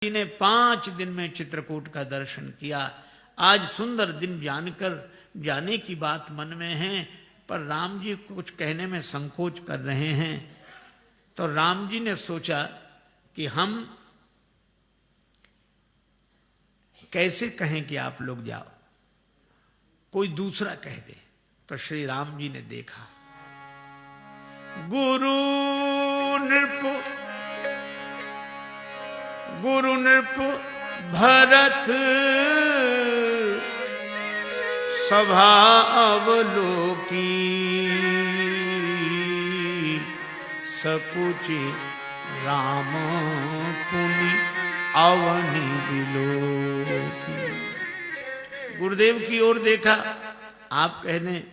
जी ने 5 दिन में चित्रकूट का दर्शन किया। आज सुंदर दिन जानकर जाने की बात मन में है, पर राम जी कुछ कहने में संकोच कर रहे हैं। तो राम जी ने सोचा कि हम कैसे कहें कि आप लोग जाओ, कोई दूसरा कह दे। तो श्री राम जी ने देखा, गुरु नृप भरत सभा अवलोकी, सकुचि राम पुनि अवनि विलोकी। गुरुदेव की ओर देखा। आप कहने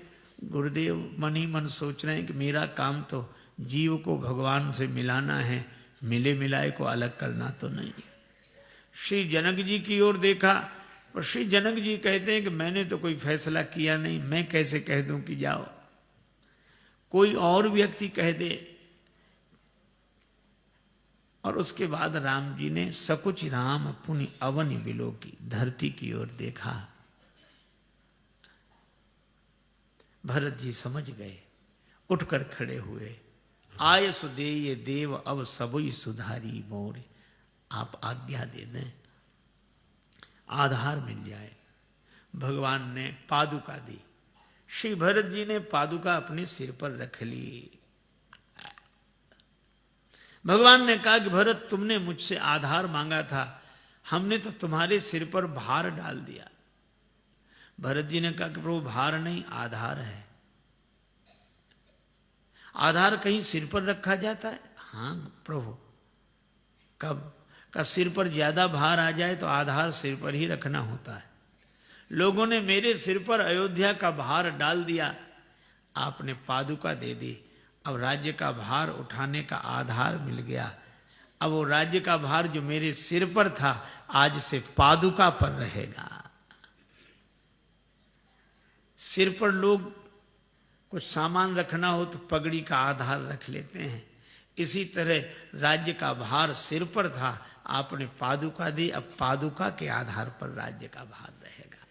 गुरुदेव मन ही मन सोच रहे हैं कि मेरा काम तो जीव को भगवान से मिलाना है, मिले मिलाए को अलग करना तो नहीं। श्री जनक जी की ओर देखा, और श्री जनक जी कहते हैं कि मैंने तो कोई फैसला किया नहीं, मैं कैसे कह दूं कि जाओ। कोई और व्यक्ति कह दे। और उसके बाद राम जी ने सकुच राम पुनि अवनि विलोकी, धरती की ओर देखा। भरत जी समझ गए, उठकर खड़े हुए। आय सुदेय देव अब सबुई सुधारी मोर, आप आज्ञा दे दें, आधार मिल जाए। भगवान ने पादुका दी। श्री भरत जी ने पादुका अपने सिर पर रख ली। भगवान ने कहा कि भरत, तुमने मुझसे आधार मांगा था, हमने तो तुम्हारे सिर पर भार डाल दिया। भरत जी ने कहा कि प्रभु भार नहीं, आधार है। आधार कहीं सिर पर रखा जाता है? हाँ प्रभु। कब का सिर पर ज्यादा भार आ जाए तो आधार सिर पर ही रखना होता है। लोगों ने मेरे सिर पर अयोध्या का भार डाल दिया, आपने पादुका दे दी। अब राज्य का भार उठाने का आधार मिल गया। अब वो राज्य का भार जो मेरे सिर पर था, आज से पादुका पर रहेगा। सिर पर लोग कुछ सामान रखना हो तो पगड़ी का आधार रख लेते हैं। इसी तरह राज्य का भार सिर पर था, आपने पादुका दी, अब पादुका के आधार पर राज्य का भार रहेगा।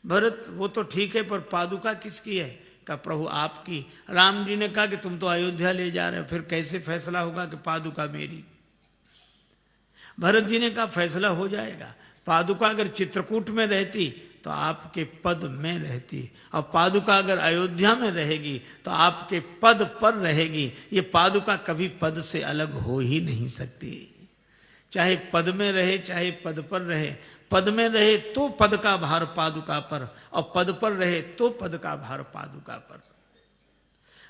भरत, वो तो ठीक है, पर पादुका किसकी है? का प्रभु आपकी। राम जी ने कहा कि तुम तो अयोध्या ले जा रहे हो, फिर कैसे फैसला होगा कि पादुका मेरी? भरत जी ने कहा फैसला हो जाएगा। पादुका अगर चित्रकूट में रहती तो आपके पद में रहती, और पादुका अगर अयोध्या में रहेगी तो आपके पद पर रहेगी। ये पादुका कभी पद से अलग हो ही नहीं सकती। चाहे पद में रहे, चाहे पद पर रहे। पद में रहे तो पद का भार पादुका पर, और पद पर रहे तो पद का भार पादुका पर।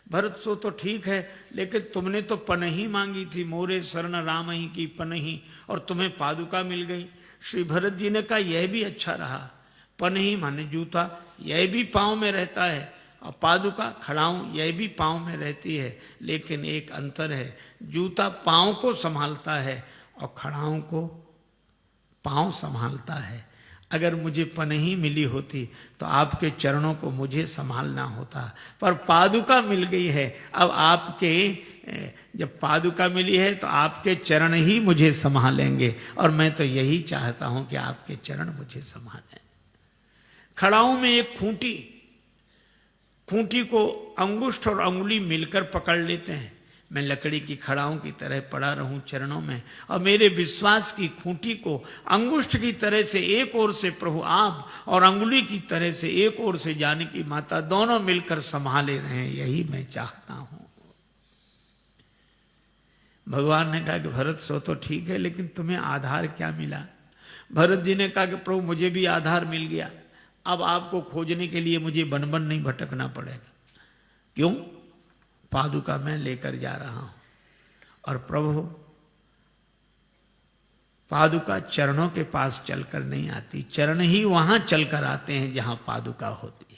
भरत, सो तो ठीक है, लेकिन तुमने तो पनही मांगी थी, मोरे शरण राम ही की पनही, और तुम्हें पादुका मिल गई। श्री भरत जी ने कहा यह भी अच्छा रहा। पनही माने जूता, यह भी पांव में रहता है, और पादुका खड़ाऊं, यह भी पांव में रहती है। लेकिन एक अंतर है, जूता पांव को संभालता है और खड़ाऊं को पांव संभालता है। अगर मुझे पनही मिली होती तो आपके चरणों को मुझे संभालना होता, पर पादुका मिल गई है। अब आपके जब पादुका मिली है तो आपके चरण ही मुझे संभालेंगे, और मैं तो यही चाहता हूं कि आपके चरण मुझे संभालें। खड़ाऊं में एक खूंटी को अंगुष्ठ और अंगुली मिलकर पकड़ लेते हैं। मैं लकड़ी की खड़ाऊं की तरह पड़ा रहूं चरणों में, और मेरे विश्वास की खूंटी को अंगुष्ठ की तरह से एक ओर से प्रभु आप, और अंगुली की तरह से एक ओर से जानकी माता, दोनों मिलकर संभाले रहें, यही मैं चाहता हूं। भगवान ने कहा कि भरत, सो तो ठीक है, लेकिन तुम्हें आधार क्या मिला? भरत जी ने कहा कि प्रभु मुझे भी आधार मिल गया। अब आपको खोजने के लिए मुझे बन बन नहीं भटकना पड़ेगा। क्यों? पादुका मैं लेकर जा रहा हूं। और प्रभु, पादुका चरणों के पास चलकर नहीं आती, चरण ही वहां चलकर आते हैं जहां पादुका होती।